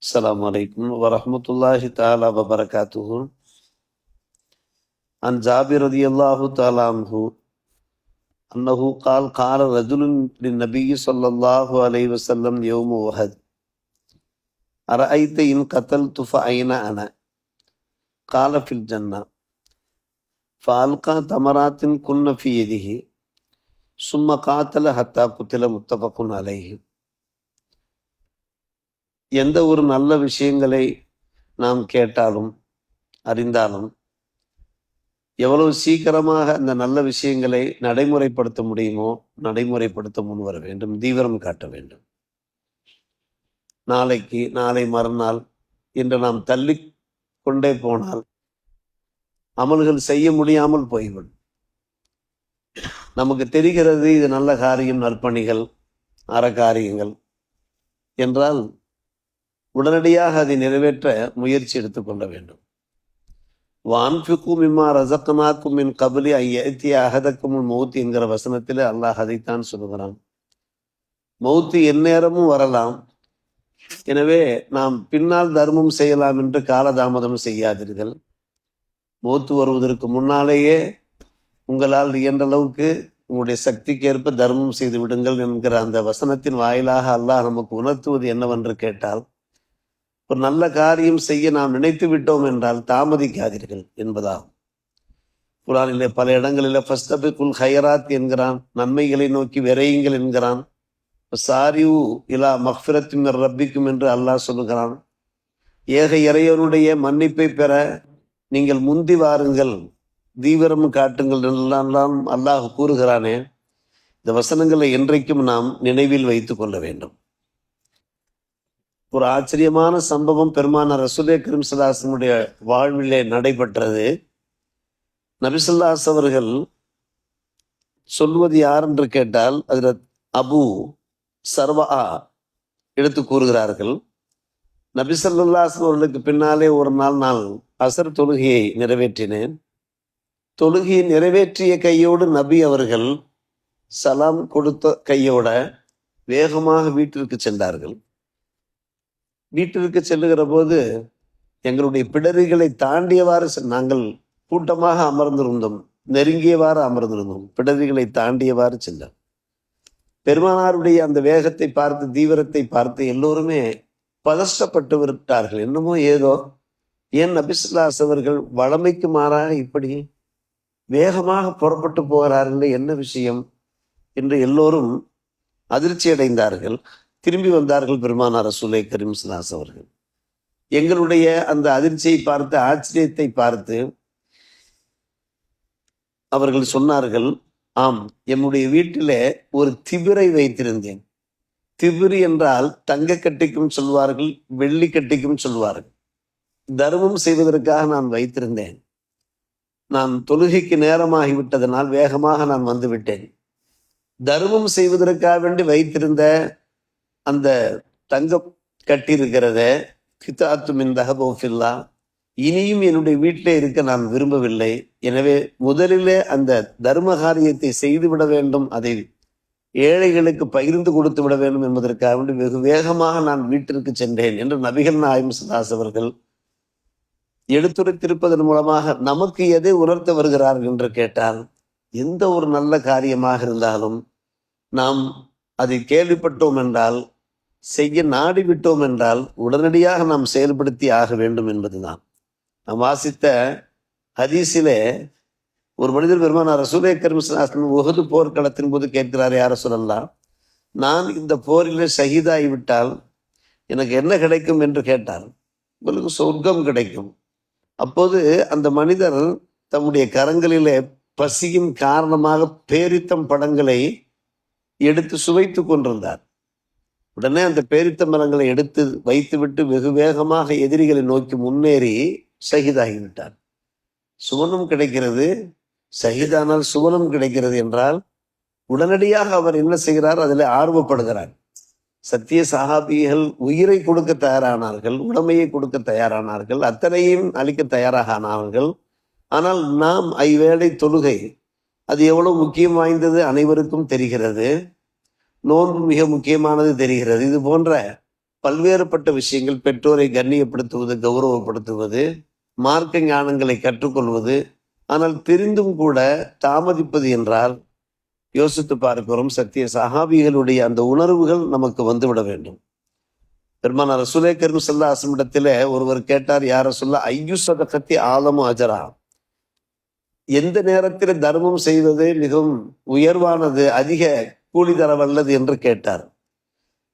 السلام عليكم ورحمة الله تعالى وبركاته. عن جابر رضي الله تعالى عنه أنه قال رجل للنبي صلى الله عليه وسلم يوم أحد أرأيت إن قتلت فأين أنا؟ قال في الجنة. فألقى تمرات كن في يده ثم قاتل حتى قتل. متفق عليه. எந்த ஒரு நல்ல விஷயங்களை நாம் கேட்டாலும் அறிந்தாலும் எவ்வளவு சீக்கிரமாக அந்த நல்ல விஷயங்களை நடைமுறைப்படுத்த முடியுமோ நடைமுறைப்படுத்த முன்வர வேண்டும், தீவிரம் காட்ட வேண்டும். நாளைக்கு, நாளை மறுநாள் என்று நாம் தள்ளி கொண்டே போனால் அமல்கள் செய்ய முடியாமல் போய்விடும். நமக்கு தெரிகிறது இது நல்ல காரியம், நற்பணிகள், அறக்காரியங்கள் என்றால் உடனடியாக அதை நிறைவேற்ற முயற்சி எடுத்துக்கொள்ள வேண்டும். வான்ஃபிக்கும் மிம்மா ரஸக்னாக்கும் மின் கபலி ஐயத்திய அஹதக்குமுல் மௌத் என்கிற வசனத்தில் அல்லாஹ் அதைத்தான் சொல்கிறான். மௌத்து எந்நேரமும் வரலாம், எனவே நாம் பின்னால் தர்மம் செய்யலாம் என்று காலதாமதம் செய்யாதீர்கள். மௌத்து வருவதற்கு முன்னாலேயே உங்களால் இயன்ற அளவுக்கு உங்களுடைய சக்திக்கேற்ப தர்மம் செய்து விடுங்கள் என்கிற அந்த வசனத்தின் வாயிலாக அல்லாஹ் நமக்கு உணர்த்துவது என்னவென்று கேட்டால், ஒரு நல்ல காரியம் செய்ய நாம் நினைத்து விட்டோம் என்றால் தாமதிக்காதீர்கள் என்பதாகும். குர்ஆனிலே பல இடங்களில் ஃபஸ்தபிகுல் ஹைராத் என்கிறான், நன்மைகளை நோக்கி விரையுங்கள் என்கிறான். சாரியூ இலா மக்ஃபிரத்தின் மிர் ரப்பிக்கும் என்று அல்லாஹ் சொல்லுகிறான். ஏக இறைவனுடைய மன்னிப்பை பெற நீங்கள் முந்தி வாருங்கள், தீவிரம் காட்டுங்கள் என்றெல்லாம் அல்லாஹ் கூறுகிறானே. இந்த வசனங்களை என்றைக்கும் நாம் நினைவில் வைத்து கொள்ள வேண்டும். ஒரு ஆச்சரியமான சம்பவம் பெருமானார் ரசூலே கரீம் ஸல்லல்லாஹு அலைஹி வஸல்லம் உடைய வாழ்விலே நடைபெற்றது. நபி ஸல்லல்லாஹு அலைஹி வஸல்லம் அவர்கள் சொல்வது யார் என்று கேட்டால் ஹஜ்ரத் அபு சர்வா எடுத்து கூறுகிறார்கள். நபி ஸல்லல்லாஹு அலைஹி வஸல்லம் அவர்களுக்கு பின்னாலே ஒரு நாள் நான் அசர் தொழுகையை நிறைவேற்றினேன். தொழுகையை நிறைவேற்றிய கையோடு நபி அவர்கள் சலாம் கொடுத்த கையோட வேகமாக வீட்டிற்கு சென்றார்கள். வீட்டிற்கு செல்லுகிற போது எங்களுடைய பிடரிகளை தாண்டியவாறு நாங்கள் கூட்டமாக அமர்ந்திருந்தோம், நெருங்கியவாறு அமர்ந்திருந்தோம், பிடரிகளை தாண்டியவாறு சென்றார். பெருமானாருடைய அந்த வேகத்தை பார்த்து, தீவிரத்தை பார்த்து எல்லோருமே பதஷ்டப்பட்டு விட்டார்கள். என்னமோ ஏதோ, ஏன் நபி ஸல்லல்லாஹு அலைஹி வஸல்லம் அவர்கள் வழமைக்கு மாறாக இப்படி வேகமாக புறப்பட்டு போகிறார்கள், என்ன விஷயம் என்று எல்லோரும் அதிர்ச்சி அடைந்தார்கள். திரும்பி வந்தார்கள் பெருமானார் ரசூலே கரீம் ஸல்லல்லாஹு அலைஹி வஸல்லம் அவர்கள். எங்களுடைய அந்த அதிர்ச்சியை பார்த்து, ஆச்சரியத்தை பார்த்து அவர்கள் சொன்னார்கள், ஆம், என்னுடைய வீட்டிலே ஒரு திபிரை வைத்திருந்தேன். திபிரி என்றால் தங்க கட்டிக்கும் சொல்வார்கள், வெள்ளி கட்டிக்கும் சொல்வார்கள். தர்மம் செய்வதற்காக நான் வைத்திருந்தேன். நான் தொழுகைக்கு நேரமாகிவிட்டதனால் வேகமாக நான் வந்து விட்டேன். தர்மம் செய்வதற்காக வேண்டி வைத்திருந்த அந்த தங்கம் கட்டியிருக்கிறத கிதாத்து மின் தஹபு ஃபில்லா, இனியும் என்னுடைய வீட்டிலே இருக்க நான் விரும்பவில்லை. எனவே முதலிலே அந்த தர்ம காரியத்தை செய்துவிட வேண்டும், அதை ஏழைகளுக்கு பகிர்ந்து கொடுத்து விட வேண்டும் என்பதற்காக வேண்டி வெகு வேகமாக நான் வீட்டிற்கு சென்றேன் என்று நபிகள் நாயகம் ஸல்லல்லாஹு அலைஹி வஸல்லம் அவர்கள் எடுத்துரைத்திருப்பதன் மூலமாக நமக்கு எதை உணர்த்த வருகிறார்கள் என்று கேட்டால், எந்த ஒரு நல்ல காரியமாக இருந்தாலும் நாம் அதை கேள்விப்பட்டோம் என்றால், செய்ய நாடிவிட்டோம் என்றால் உடனடியாக நாம் செயல்படுத்தி ஆக வேண்டும் என்பதுதான். நாம் வாசித்த ஹதீஸிலே ஒரு மனிதர் பெருமானார் ரசூலே கரீம் ஸல்லல்லாஹு அலைஹி வஸல்லம் உஹது போர்க்களத்தின் போது கேட்கிறார், யா ரசூலல்லாஹ், நான் இந்த போரிலே ஷஹீதாகிவிட்டால் எனக்கு என்ன கிடைக்கும் என்று கேட்டார். உங்களுக்கு சொர்க்கம் கிடைக்கும். அப்போது அந்த மனிதர் தம்முடைய கரங்களிலே பசியின் காரணமாக பேரித்தம் பழங்களை எடுத்து சுவைத்து கொண்டிருந்தார். உடனே அந்த பேரித்த மரங்களை எடுத்து வைத்துவிட்டு வெகு வேகமாக எதிரிகளை நோக்கி முன்னேறி ஷஹீதாகிவிட்டார். சுவனம் கிடைக்கிறது, ஷஹீதானால் சுவனம் கிடைக்கிறது என்றால் உடனடியாக அவர் என்ன செய்கிறார், அதில் ஆர்வப்படுகிறார். சத்திய சஹாபிகள் உயிரை கொடுக்க தயாரானார்கள், உடமையை கொடுக்க தயாரானார்கள், அத்தனையும் அளிக்க தயாராக ஆனார்கள். ஆனால் நாம் ஐவேளை தொழுகை அது எவ்வளவு முக்கியம் வாய்ந்தது அனைவருக்கும் தெரிகிறது. நோன்பு மிக முக்கியமானது தெரிகிறது. இது போன்ற பல்வேறுபட்ட விஷயங்கள், பெற்றோரை கண்ணியப்படுத்துவது, கௌரவப்படுத்துவது, மார்க்க ஞானங்களை கற்றுக்கொள்வது. ஆனால் தெரிந்தும் கூட தாமதிப்பது என்றால் யோசித்து பார்க்கிறோம். சத்திய சஹாபிகளுடைய அந்த உணர்வுகள் நமக்கு வந்துவிட வேண்டும். பெருமானார் ரசூலே கரீம் ஸல்லல்லாஹு அலைஹி வஸல்லம் இடத்துல ஒருவர் கேட்டார், யா ரசூலல்லாஹ் ஐயு ஸதகத்தி ஆலமு அஜரா, எந்த நேரத்தில் தர்மம் செய்வது மிகவும் உயர்வானது, அதிக கூலி தர வல்லது என்று கேட்டார்.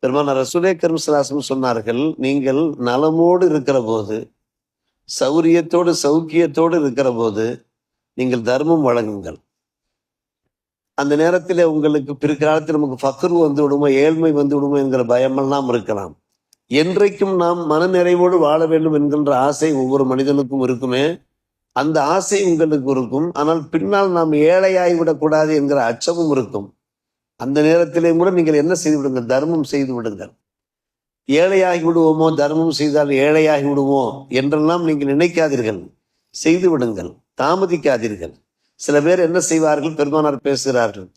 பெருமானார் ரசூலே கரீம் ஸல்லல்லாஹு அலைஹி வஸல்லம் சொன்னார்கள், நீங்கள் நலமோடு இருக்கிற போது, சௌரியத்தோடு சௌக்கியத்தோடு இருக்கிற போது நீங்கள் தர்மம் வழங்குங்கள். அந்த நேரத்தில் உங்களுக்கு பிற்காலத்தில் நமக்கு ஃபக்ர் வந்து விடுமோ, ஏழ்மை வந்து விடுமோ என்கிற பயமெல்லாம் இருக்கலாம். என்றைக்கும் நாம் மனநிறைவோடு வாழ வேண்டும் என்கின்ற ஆசை ஒவ்வொரு மனிதனுக்கும் இருக்குமே, அந்த ஆசை உங்களுக்கு இருக்கும். ஆனால் பின்னால் நாம் ஏழையாகிவிடக்கூடாது என்கிற அச்சமும் இருக்கும். அந்த நேரத்திலே கூட நீங்கள் என்ன செய்து விடுங்கள், தர்மம் செய்து விடுங்கள். ஏழையாகி விடுவோமோ, தர்மம் செய்தால் ஏழையாகி விடுவோமோ என்றெல்லாம் நீங்கள் நினைக்காதீர்கள், செய்து விடுங்கள், தாமதிக்காதீர்கள். சில பேர் என்ன செய்வார்கள், பெருமானார் பேசுகிறார்கள்,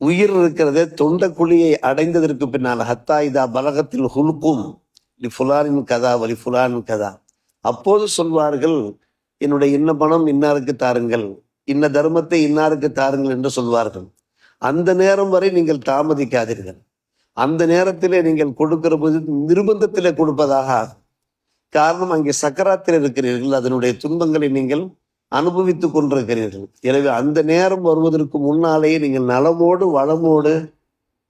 உயிர் இருக்கிறதே தொண்டக்குழியை அடைந்ததற்கு பின்னால், ஹத்தா இதா பலகத்தில் ஹுல்கும் லி ஃபுலானின் கதா வலி ஃபுலானின் கதா, அப்போது சொல்வார்கள், என்னுடைய இன்ன பணம் இன்னாருக்கு தாருங்கள், இன்ன தர்மத்தை இன்னாருக்கு தாருங்கள் என்று சொல்வார்கள். அந்த நேரம் வரை நீங்கள் தாமதிக்காதீர்கள். அந்த நேரத்திலே நீங்கள் கொடுக்கிற போது நிர்பந்தத்திலே கொடுப்பதாக ஆகும். காரணம், அங்கே சக்கராத்தில் இருக்கிறீர்கள், அதனுடைய துன்பங்களை நீங்கள் அனுபவித்துக் கொண்டிருக்கிறீர்கள். எனவே அந்த நேரம் வருவதற்கு முன்னாலேயே நீங்கள் நலமோடு வளமோடு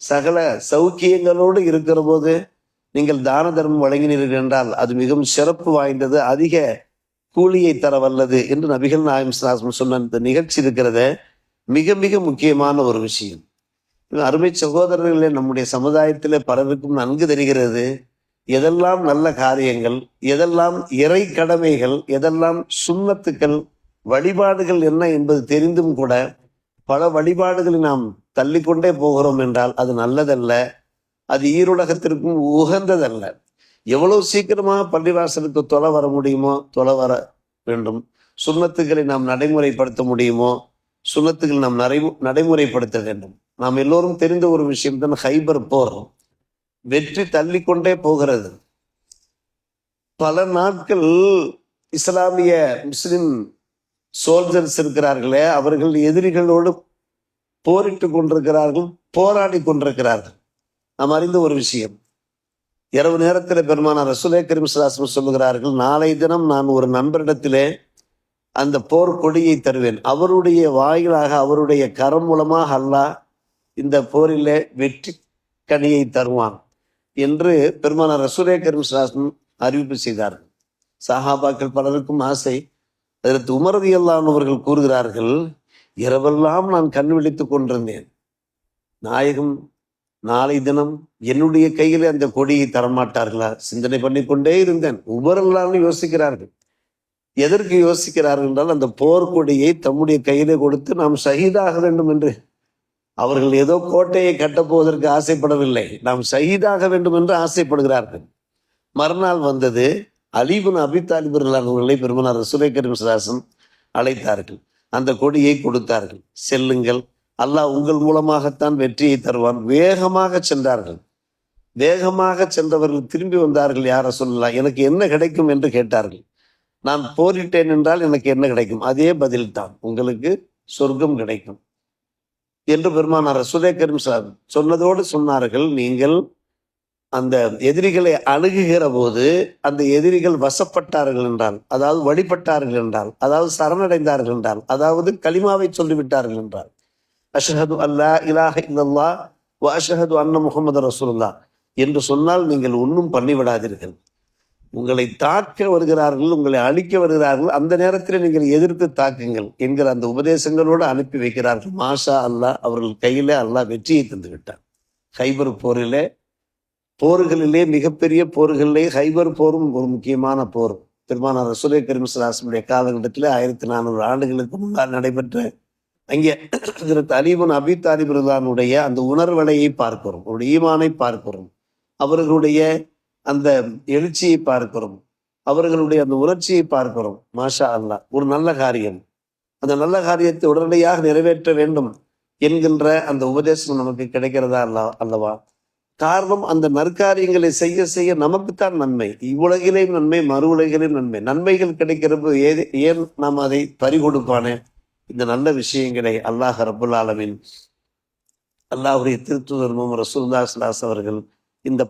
சகல சௌக்கியங்களோடு இருக்கிற போது நீங்கள் தான தர்மம் வழங்கினீர்கள் என்றால் அது மிகவும் சிறப்பு வாய்ந்தது, அதிக கூலியை தர வல்லது என்று நபிகள் நாயகம் ஸல்லல்லாஹு அலைஹி வஸல்லம் சொன்ன இந்த நிகழ்ச்சி இருக்கிறத மிக மிக முக்கியமான ஒரு விஷயம். அருமை சகோதரர்களே, நம்முடைய சமுதாயத்திலே பலருக்கும் நன்கு தெரிகிறது எதெல்லாம் நல்ல காரியங்கள், எதெல்லாம் இறை கடமைகள், எதெல்லாம் சுன்னத்துக்கள், வழிபாடுகள் என்ன என்பது தெரிந்தும் கூட பல வழிபாடுகளை நாம் தள்ளிக்கொண்டே போகிறோம் என்றால் அது நல்லதல்ல, அது ஈருலகத்திற்கும் உகந்ததல்ல. எவ்வளவு சீக்கிரமாக பள்ளிவாசலுக்கு தொலை வர முடியுமோ தொலை வர வேண்டும். சுன்னத்துக்களை நாம் நடைமுறைப்படுத்த முடியுமோ சுன்னத்துக்கள் நாம் நடைமுறைப்படுத்த வேண்டும். நாம் எல்லோரும் தெரிந்த ஒரு விஷயம் தான் ஹைபர் போர். வெற்றி தள்ளிக்கொண்டே போகிறது. பல நாட்கள் இஸ்லாமிய முஸ்லிம் சோல்ஜர்ஸ் இருக்கிறார்களே, அவர்கள் எதிரிகளோடு போரிட்டு கொண்டிருக்கிறார்கள், போராடி கொண்டிருக்கிறார்கள். நாம் அறிந்த ஒரு விஷயம், இரவு நேரத்தில் பெருமானார் ரசூலே கரீம் ஸல்லல்லாஹு அலைஹி வஸல்லம் சொல்லுகிறார்கள், நாளை தினம் நான் ஒரு நண்பரிடத்திலே அந்த போர் கொடியை தருவேன், அவருடைய வாயிலாக அவருடைய கரம் மூலமாக அல்லாஹ் இந்த போரிலே வெற்றி கனியை தருவான் என்று பெருமானார் ரசூலே கரீம் ஸல்லல்லாஹு அலைஹி வஸல்லம் அறிவிப்பு செய்தார்கள். சஹாபாக்கள் பலருக்கும் ஆசை. அதற்கு உமர் ரலியல்லாஹு அன்ஹு அவர்கள் கூறுகிறார்கள், இரவெல்லாம் நான் கண் விழித்துக் கொண்டிருந்தேன், நாயகம் நாளை தினம் என்னுடைய கையிலே அந்த கொடியை தரமாட்டார்களா, சிந்தனை பண்ணிக்கொண்டே இருந்தேன். உமரெல்லாம் யோசிக்கிறார்கள். எதற்கு யோசிக்கிறார்கள் என்றால், அந்த போர்க்கொடியை தம்முடைய கையிலே கொடுத்து நாம் ஷஹீதாக வேண்டும் என்று. அவர்கள் ஏதோ கோட்டையை கட்டப்போவதற்கு ஆசைப்படவில்லை, நாம் ஷஹீதாக வேண்டும் என்று ஆசைப்படுகிறார்கள். மறுநாள் வந்தது. அலி இப்னு அபீ தாலிப் அவர்களை பெருமானார் ரசூலே கரீம் ஸல்லல்லாஹு அலைஹி வஸல்லம் அழைத்தார்கள். அந்த கொடியை கொடுத்தார்கள். செல்லுங்கள், அல்லாஹ் உங்கள் மூலமாகத்தான் வெற்றியை தருவான். வேகமாக சென்றார்கள். வேகமாக சென்றவர்கள் திரும்பி வந்தார்கள். யார் ரசூலுல்லாஹ், எனக்கு என்ன கிடைக்கும் என்று கேட்டார்கள். நான் போரிட்டேன் என்றால் எனக்கு என்ன கிடைக்கும்? அதே பதில் தான், உங்களுக்கு சொர்க்கம் கிடைக்கும் என்று பெருமானார் ரசூலே கரீம் ஸல்லல்லாஹு அலைஹி வஸல்லம் சொன்னதோடு சொன்னார்கள், நீங்கள் அந்த எதிரிகளை அணுகுகிற போது அந்த எதிரிகள் வசப்பட்டார்கள் என்றால், அதாவது வழிபட்டார்கள் என்றால், அதாவது சரணடைந்தார்கள் என்றால், அதாவது கலிமாவை சொல்லிவிட்டார்கள் என்றால், அஷ்ஹது அல்லா இலாஹ இல்லல்லாஹ் வ அஷ்ஹது அன்ன முஹம்மது ரசூலுல்லாஹ் என்று சொன்னால் நீங்கள் ஒன்றும் பண்ணிவிடாதீர்கள். உங்களை தாக்க வருகிறார்கள், உங்களை அழிக்க வருகிறார்கள், அந்த நேரத்தில் நீங்கள் எதிர்த்து தாக்குங்கள் என்கிற அந்த உபதேசங்களோடு அனுப்பி வைக்கிறார்கள். மாஷா அல்லாஹ், அவர்கள் கையிலே அல்லாஹ் வெற்றியை தந்து விட்டார். ஹைபர் போரிலே, போர்களிலே மிகப்பெரிய போர்களிலே ஹைபர் போரும் ஒரு முக்கியமான போர். பெருமானார் ரசூலே கரீம் ஸல்லல்லாஹு அலைஹி வஸல்லம் காலகட்டத்தில் 1400 ஆண்டுகளுக்கு முன்னால் நடைபெற்ற அங்கே அலி இப்னு அபீ தாலிப் ரலியல்லாஹு அந்த உணர்வலையை பார்க்கிறோம், அவருடைய ஈமானை பார்க்கிறோம், அவர்களுடைய அந்த எழுச்சியை பார்க்கிறோம், அவர்களுடைய அந்த உணர்ச்சியை பார்க்கிறோம். மாஷா அல்லாஹ், ஒரு நல்ல காரியம், அந்த நல்ல காரியத்தை உடனடியாக நிறைவேற்ற வேண்டும் என்கின்ற அந்த உபதேசம் நமக்கு கிடைக்கிறதா அல்லவா? காரணம், அந்த நற்காரியங்களை செய்ய செய்ய நமக்குத்தான் நன்மை, இவ்வுலகிலேயும் நன்மை, மறு உலகிலேயும் நன்மை. நன்மைகள் கிடைக்கிறப்ப ஏன் நாம் அதை பறிகொடுப்பானே? இந்த நல்ல விஷயங்களை அல்லாஹ் ரப்புல் ஆலமீன், அல்லாஹ்வுடைய திருத்தூதர் முஹம்மது ரசூலுல்லாஹி ஸல்லல்லாஹு அலைஹி அவர்கள் இந்த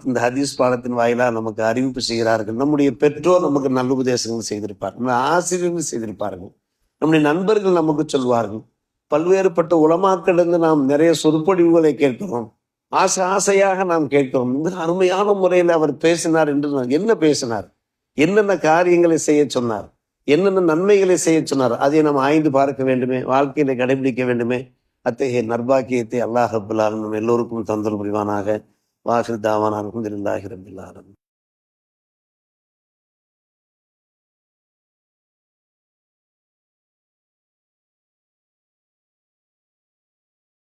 இந்த ஹதீஸ் பாடத்தின் வாயிலாக நமக்கு அறிவிப்பு செய்கிறார்கள். நம்முடைய பெற்றோர் நமக்கு நல்ல உபதேசங்கள் செய்திருப்பார்கள், நம்ம ஆசிரியர்கள் செய்திருப்பார்கள், நம்முடைய நண்பர்கள் நமக்கு சொல்வார்கள். பல்வேறுபட்ட உலமாக்களிலிருந்து நாம் நிறைய சொற்பொழிவுகளை கேட்கிறோம். ஆசை ஆசையாக நாம் கேட்கிறோம். மிக அருமையான முறையில் அவர் பேசினார் என்று என்ன பேசினார், என்னென்ன காரியங்களை செய்ய சொன்னார், என்னென்ன நன்மைகளை செய்ய சொன்னார், அதை நாம் ஆய்ந்து பார்க்க வேண்டுமே, வாழ்க்கையில கடைபிடிக்க வேண்டுமே. அத்தகைய நற்பாக்கியத்தை அல்லாஹ் ரப்புல் ஆலமீன் எல்லோருக்கும் தந்தல் புரிவானாக. வாஹிர் தாவானா அல்ஹம்துலில்லாஹி ரப்பில் ஆலமீன்.